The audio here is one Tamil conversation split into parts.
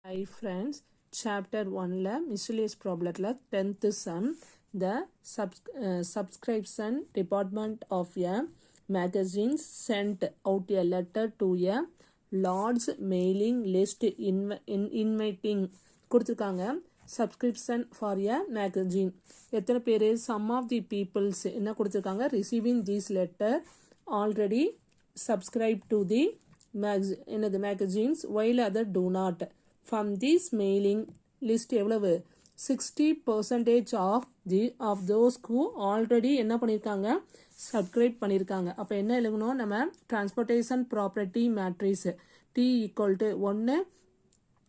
Hi friends, chapter 1 miscellaneous problem 10th sum. The subscription department of a magazine sent out a letter to a large mailing list inviting கொடுத்துருக்காங்க subscription for a magazine. எத்தனை பேர் some of the peoples என்ன கொடுத்துருக்காங்க receiving this letter already subscribe to the magazines while other do not. From this mailing list எவ்வளவு 60% of those who already என்ன பண்ணியிருக்காங்க subscribe பண்ணியிருக்காங்க. அப்போ என்ன எழுதணும் நம்ம transportation property matrix T equal to 1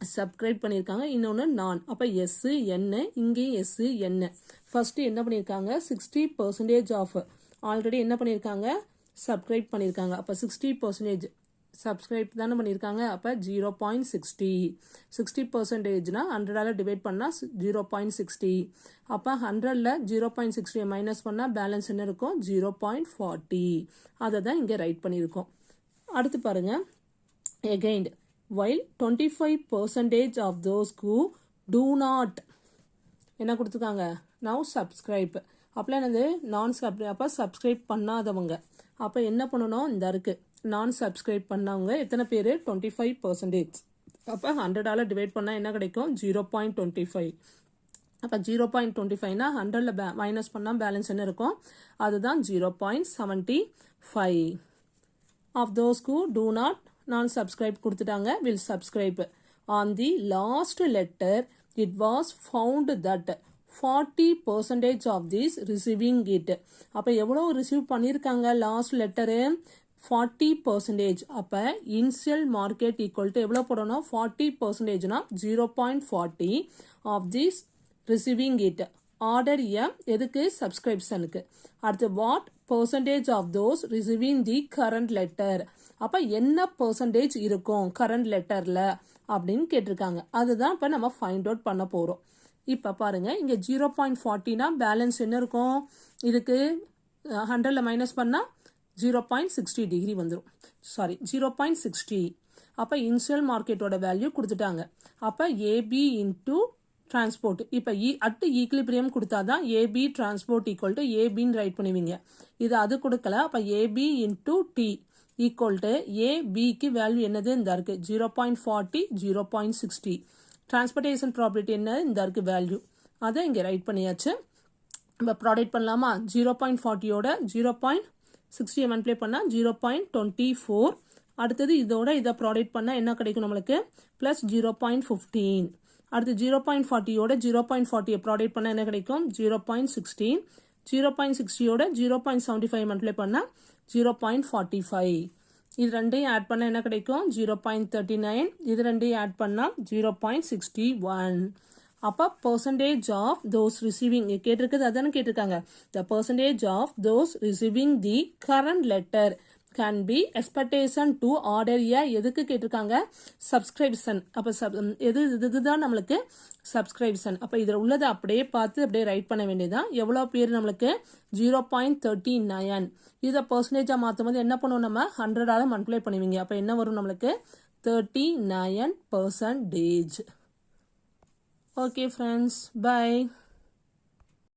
subscribe பண்ணியிருக்காங்க இன்னொன்று நான். அப்போ S N இங்கேயும் S N. ஃபர்ஸ்ட் என்ன பண்ணியிருக்காங்க 60% of ஆல்ரெடி என்ன பண்ணியிருக்காங்க subscribe பண்ணியிருக்காங்க. அப்போ 60% subscribe தானே பண்ணியிருக்காங்க. அப்போ 0.60 60%னா 100ஆல் டிவைட் பண்ணால் 0.60. அப்போ 100ல் 0.60 மைனஸ் பண்ணால் பேலன்ஸ் என்ன இருக்கும் 0.40. அதை தான் இங்கே ரைட் பண்ணியிருக்கோம். அடுத்து பாருங்க again while 25% of those who do not என்ன கொடுத்துருக்காங்க now subscribe அப்போ என்னது நான் அப்போ சப்ஸ்கிரைப் பண்ணாதவங்க. அப்போ என்ன பண்ணணும் இந்த இருக்குது நான் சப்ஸ்கிரைப் பண்ணவங்க எத்தனை பேர் 25%. அப்போ 100ஆல் டிவைட் பண்ணால் என்ன கிடைக்கும் 0.25. அப்போ 0.25னா 100ல் மைனஸ் பண்ணால் பேலன்ஸ் என்ன இருக்கும் அதுதான் 0.75. Of those who do not நான் சப்ஸ்கிரைப் கொடுத்துட்டாங்க will subscribe. On the last letter it was found that 40% of this receiving it. அப்போ எவ்வளோ ரிசீவ் பண்ணியிருக்காங்க லாஸ்ட் லெட்டரு 40%. அப்போ இனிஷியல் மார்க்கெட் ஈக்குவல் டு எவ்வளோ போடணும் 40%னா 0.40 of this receiving it order எதுக்கு சப்ஸ்கிரிப்ஷனுக்கு. அடுத்து what percentage of those receiving the current letter. அப்போ என்ன பர்சன்டேஜ் இருக்கும் கரண்ட் லெட்டரில் அப்படின்னு கேட்டிருக்காங்க. அதுதான் இப்போ நம்ம ஃபைண்ட் அவுட் பண்ண போகிறோம். இப்போ பாருங்க இங்கே 0.40னா பேலன்ஸ் என்ன இருக்கும் இதுக்கு 100ல் மைனஸ் பண்ணால் 0.60 டிகிரி வந்துடும். சாரி 0.60. அப்போ இனிஷியல் மார்க்கெட்டோட வேல்யூ கொடுத்துட்டாங்க. அப்போ ஏபி இன்டூ டிரான்ஸ்போர்ட். இப்போ அட் ஈக்லிபிரியம் கொடுத்தாதான் ஏபி டிரான்ஸ்போர்ட் ஈக்குவல் டு ஏபின்னு ரைட் பண்ணுவீங்க. இது அது கொடுக்கல. அப்போ AB into T equal to ஏபிக்கு வேல்யூ என்னது இந்த இருக்கு 0.40 0.60. டிரான்ஸ்போர்டேஷன் ப்ராப்பர்ட்டி என்ன இந்த இருக்கு வேல்யூ அதை இங்கே ரைட் பண்ணியாச்சு. நம்ம ப்ராடக்ட் பண்ணலாமா 0.40யோட 0.60 மல்டிப்ளை பண்ணால் 0.24. அடுத்தது இதோட இதை ப்ராடக்ட் பண்ணால் என்ன கிடைக்கும் நம்மளுக்கு ப்ளஸ் 0.15. அடுத்து 0.40யோட 0.40 ப்ராடக்ட் பண்ணால் என்ன கிடைக்கும் 0.16. 0.60யோட 0.75 மல்டிப்ளை பண்ணால் 0.45. இது ரெண்டையும் ஆட் பண்ணால் என்ன கிடைக்கும் 0.39. இது ரெண்டையும் ஆட் பண்ணால் 0.61. அப்போ பர்சன்டேஜ் ஆஃப் தோஸ் ரிசீவிங் கேட்டிருக்குது அதானே கேட்டிருக்காங்க. The percentage of those receiving the current letter can be expectation to order எதுக்கு கேட்டிருக்காங்க சப்ஸ்கிரிப்ஷன். அப்போ இதுதான் நம்மளுக்கு சப்ஸ்கிரிப்ஷன். அப்போ இதில் உள்ளதை அப்படியே பார்த்து அப்படியே ரைட் பண்ண வேண்டியதான். எவ்வளோ பேர் நம்மளுக்கு 0.39. இதை பர்சன்டேஜாக மாற்றும் போது என்ன பண்ணுவோம் நம்ம 100ஆல் மல்டிப்ளை பண்ணுவீங்க. அப்போ என்ன வரும் நம்மளுக்கு 39%. Okay friends, bye.